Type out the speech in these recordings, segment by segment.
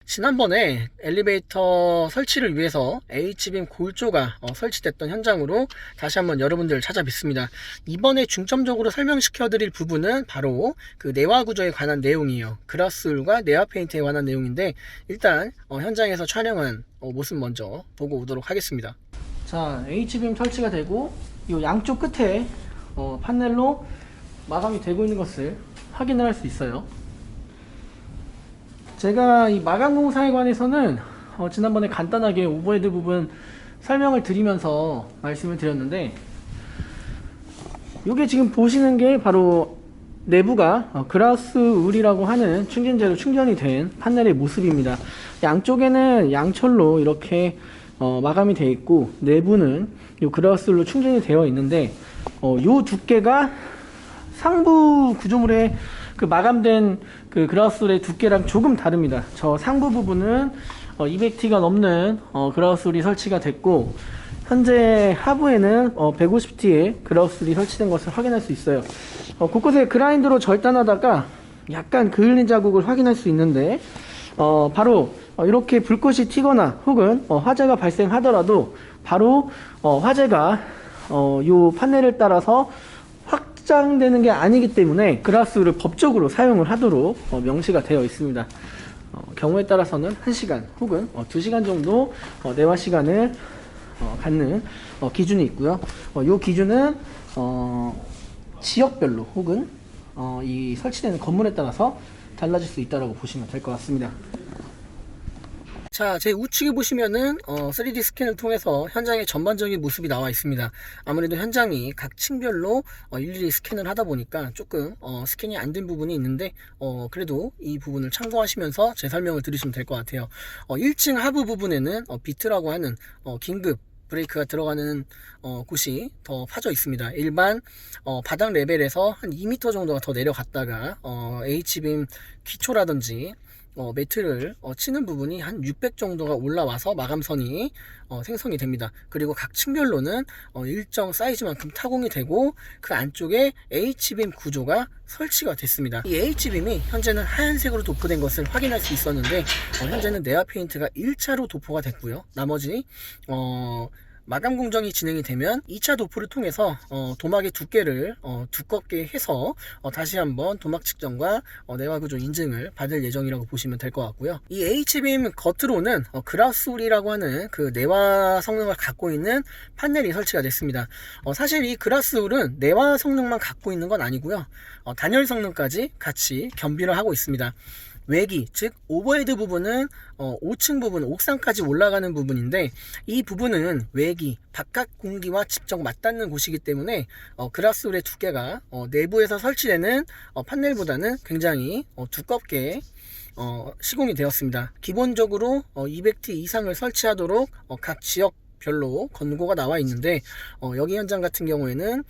지난번에 엘리베이터 설치를 위해서 H빔 골조가 설치됐던 현장으로 다시 한번 여러분들 찾아뵙습니다. 이번에 중점적으로 설명시켜 드릴 부분은 바로 그 내화 구조에 관한 내용이에요. 그라스울과 내화 페인트에 관한 내용인데, 일단 현장에서 촬영한 모습 먼저 보고 오도록 하겠습니다. 자, H빔 설치가 되고 이 양쪽 끝에 판넬로 마감이 되고 있는 것을 확인을 할 수 있어요. 제가 이 마감 공사에 관해서는 지난번에 간단하게 오버헤드 부분 설명을 드리면서 말씀을 드렸는데, 이게 지금 보시는 게 바로 내부가 그라스울이라고 하는 충전재로 충전이 된 판넬의 모습입니다. 양쪽에는 양철로 이렇게 마감이 되어 있고, 내부는 이 그라스울로 충전이 되어 있는데, 이 두께가 상부 구조물의 그 마감된 그 그라스울의 두께랑 조금 다릅니다. 저 상부 부분은 200T가 넘는 그라스울이 설치가 됐고, 현재 하부에는 150T의 그라스울이 설치된 것을 확인할 수 있어요. 곳곳에 그라인더로 절단하다가 약간 그을린 자국을 확인할 수 있는데, 바로 이렇게 불꽃이 튀거나 혹은 화재가 발생하더라도 바로 화재가 이 판넬을 따라서 확장되는 게 아니기 때문에 그라스울을 법적으로 사용을 하도록 명시가 되어 있습니다. 경우에 따라서는 1시간 혹은 2시간 정도 내화 시간을 갖는 기준이 있고요. 이 기준은 지역별로 혹은 이 설치되는 건물에 따라서 달라질 수 있다고 보시면 될 것 같습니다. 자, 제 우측에 보시면은 3D 스캔을 통해서 현장의 전반적인 모습이 나와 있습니다. 아무래도 현장이 각 층별로 일일이 스캔을 하다 보니까 조금 스캔이 안 된 부분이 있는데, 그래도 이 부분을 참고하시면서 제 설명을 들으시면 될 것 같아요. 1층 하부 부분에는 비트라고 하는 긴급 브레이크가 들어가는 곳이 더 파져 있습니다. 일반 바닥 레벨에서 한 2m 정도가 더 내려갔다가 H빔 기초라든지 매트를 치는 부분이 한 600 정도가 올라와서 마감선이 생성이 됩니다. 그리고 각 층별로는 일정 사이즈만큼 타공이 되고, 그 안쪽에 H빔 구조가 설치가 됐습니다. 이 H빔이 현재는 하얀색으로 도포된 것을 확인할 수 있었는데, 현재는 내화 페인트가 1차로 도포가 됐고요. 나머지 마감 공정이 진행이 되면 2차 도포를 통해서 도막의 두께를 두껍게 해서 다시 한번 도막 측정과 내화 구조 인증을 받을 예정이라고 보시면 될 것 같고요. 이 H빔 겉으로는 그라스울이라고 하는 그 내화 성능을 갖고 있는 판넬이 설치가 됐습니다. 사실 이 그라스울은 내화 성능만 갖고 있는 건 아니고요. 단열 성능까지 같이 겸비를 하고 있습니다. 외기, 즉 오버헤드 부분은 5층 부분, 옥상까지 올라가는 부분인데, 이 부분은 외기, 바깥 공기와 직접 맞닿는 곳이기 때문에 그라스울의 두께가 내부에서 설치되는 판넬보다는 굉장히 두껍게 시공이 되었습니다. 기본적으로 200T 이상을 설치하도록 각 지역 별로 권고가 나와 있는데, 여기 현장 같은 경우에는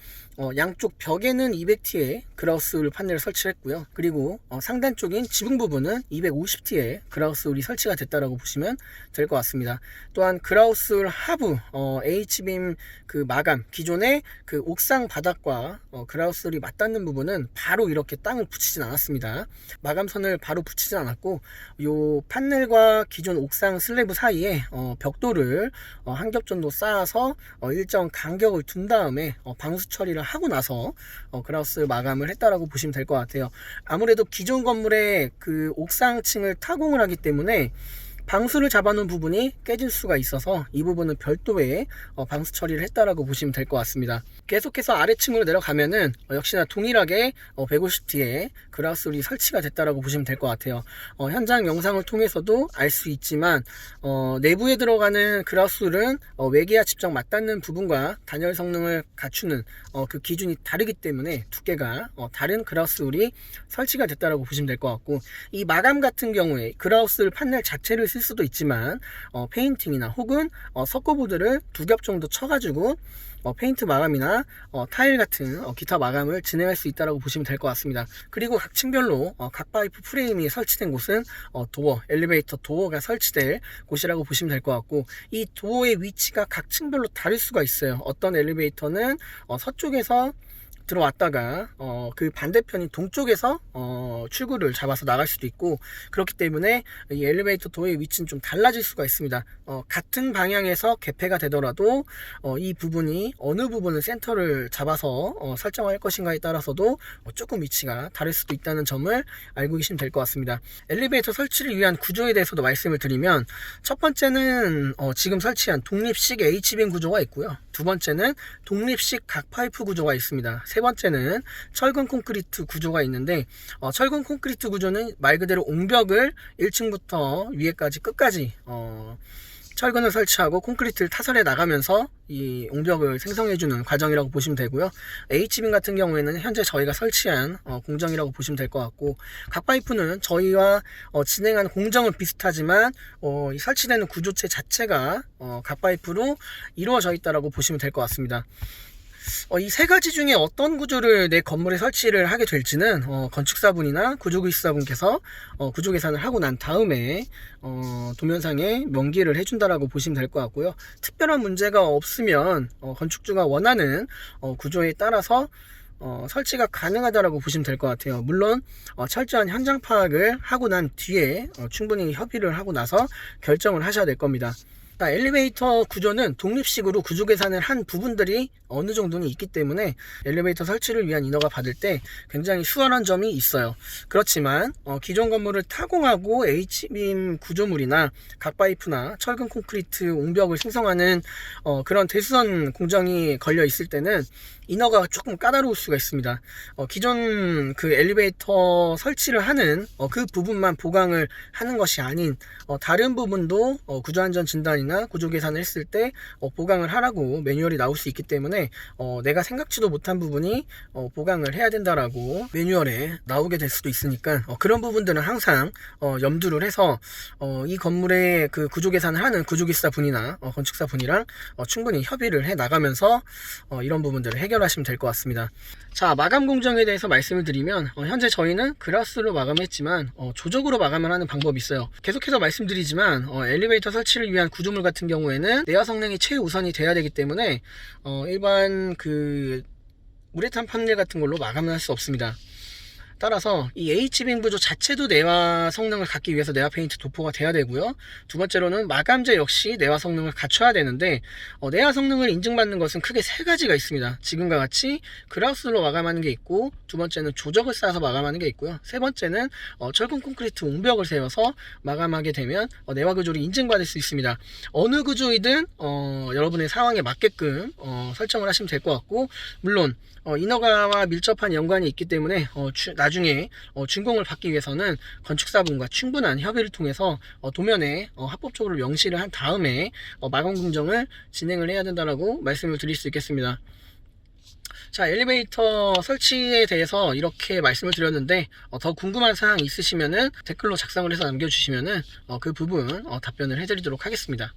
양쪽 벽에는 200T의 그라스울 판넬을 설치를 했고요. 그리고 상단 쪽인 지붕 부분은 250T의 그라스울이 설치가 됐다라고 보시면 될 것 같습니다. 또한 그라스울 하부 H빔 그 마감, 기존의 그 옥상 바닥과 그라스울이 맞닿는 부분은 바로 이렇게 땅을 붙이진 않았습니다. 마감선을 바로 붙이진 않았고, 요 판넬과 기존 옥상 슬래브 사이에 벽돌을 한 겹 정도 쌓아서 일정 간격을 둔 다음에 방수 처리를 하고 나서 그라스울 마감을 했다라고 보시면 될 것 같아요. 아무래도 기존 건물의 그 옥상층을 타공을 하기 때문에 방수를 잡아놓은 부분이 깨질 수가 있어서 이 부분은 별도의 방수 처리를 했다라고 보시면 될 것 같습니다. 계속해서 아래층으로 내려가면은 역시나 동일하게 150T의 그라스울이 설치가 됐다라고 보시면 될 것 같아요. 현장 영상을 통해서도 알 수 있지만 내부에 들어가는 그라스울은 외기와 직접 맞닿는 부분과 단열 성능을 갖추는 그 기준이 다르기 때문에 두께가 다른 그라스울이 설치가 됐다라고 보시면 될 것 같고, 이 마감 같은 경우에 그라스울 판넬 자체를 쓸 수도 있지만 페인팅이나 혹은 석고보드를 2겹 정도 쳐가지고 페인트 마감이나 타일 같은 기타 마감을 진행할 수 있다고 보시면 될 것 같습니다. 그리고 각 층별로 각 파이프 프레임이 설치된 곳은 도어, 엘리베이터 도어가 설치될 곳이라고 보시면 될 것 같고, 이 도어의 위치가 각 층별로 다를 수가 있어요. 어떤 엘리베이터는 서쪽에서 들어왔다가 그 반대편인 동쪽에서 출구를 잡아서 나갈 수도 있고, 그렇기 때문에 이 엘리베이터 도어의 위치는 좀 달라질 수가 있습니다. 같은 방향에서 개폐가 되더라도 이 부분이 어느 부분을 센터를 잡아서 설정할 것인가에 따라서도 조금 위치가 다를 수도 있다는 점을 알고 계시면 될 것 같습니다. 엘리베이터 설치를 위한 구조에 대해서도 말씀을 드리면, 첫 번째는 지금 설치한 독립식 H빔 구조가 있고요. 두 번째는 독립식 각파이프 구조가 있습니다. 세 번째는 철근 콘크리트 구조가 있는데, 철근 콘크리트 구조는 말 그대로 옹벽을 1층부터 위에까지 끝까지 철근을 설치하고 콘크리트를 타설해 나가면서 이 옹벽을 생성해주는 과정이라고 보시면 되고요. H빔 같은 경우에는 현재 저희가 설치한 공정이라고 보시면 될 것 같고, 각파이프는 저희와 진행하는 공정은 비슷하지만 이 설치되는 구조체 자체가 각파이프로 이루어져 있다고 보시면 될 것 같습니다. 이 세 가지 중에 어떤 구조를 내 건물에 설치를 하게 될지는 건축사분이나 구조기술사분께서 구조 계산을 하고 난 다음에 도면상에 명기를 해준다라고 보시면 될 것 같고요. 특별한 문제가 없으면 건축주가 원하는 구조에 따라서 설치가 가능하다라고 보시면 될 것 같아요. 물론 철저한 현장 파악을 하고 난 뒤에 충분히 협의를 하고 나서 결정을 하셔야 될 겁니다. 엘리베이터 구조는 독립식으로 구조 계산을 한 부분들이 어느 정도는 있기 때문에 엘리베이터 설치를 위한 인허가 받을 때 굉장히 수월한 점이 있어요. 그렇지만 기존 건물을 타공하고 H빔 구조물이나 각파이프나 철근 콘크리트 옹벽을 생성하는 그런 대수선 공정이 걸려 있을 때는 인허가가 조금 까다로울 수가 있습니다. 기존 그 엘리베이터 설치를 하는 그 부분만 보강을 하는 것이 아닌 다른 부분도 구조안전 진단이나 구조 계산을 했을 때 보강을 하라고 매뉴얼이 나올 수 있기 때문에 내가 생각지도 못한 부분이 보강을 해야 된다라고 매뉴얼에 나오게 될 수도 있으니까 그런 부분들은 항상 염두를 해서 이 건물의 그 구조 계산을 하는 구조기사 분이나 건축사 분이랑 충분히 협의를 해 나가면서 이런 부분들을 해결하시면 될 것 같습니다. 자, 마감 공정에 대해서 말씀을 드리면 현재 저희는 그라스로 마감했지만 조적으로 마감을 하는 방법이 있어요. 계속해서 말씀드리지만 엘리베이터 설치를 위한 구조물 같은 경우에는 내화 성능이 최우선이 돼야 되기 때문에 일반 그 우레탄 판넬 같은 걸로 마감을 할 수 없습니다. 따라서 이 H빔 구조 자체도 내화 성능을 갖기 위해서 내화 페인트 도포가 돼야 되고요. 두 번째로는 마감재 역시 내화 성능을 갖춰야 되는데 내화 성능을 인증받는 것은 크게 세 가지가 있습니다. 지금과 같이 그라우스로 마감하는 게 있고, 두 번째는 조적을 쌓아서 마감하는 게 있고요. 세 번째는 철근 콘크리트 옹벽을 세워서 마감하게 되면 내화 구조를 인증받을 수 있습니다. 어느 구조이든 여러분의 상황에 맞게끔 설정을 하시면 될 것 같고, 물론 인허가와 밀접한 연관이 있기 때문에 나중에 준공을 받기 위해서는 건축사분과 충분한 협의를 통해서 도면에 합법적으로 명시를 한 다음에 마감 공정을 진행을 해야 된다라고 말씀을 드릴 수 있겠습니다. 자, 엘리베이터 설치에 대해서 이렇게 말씀을 드렸는데 더 궁금한 사항 있으시면은 댓글로 작성을 해서 남겨주시면은 그 부분 답변을 해드리도록 하겠습니다.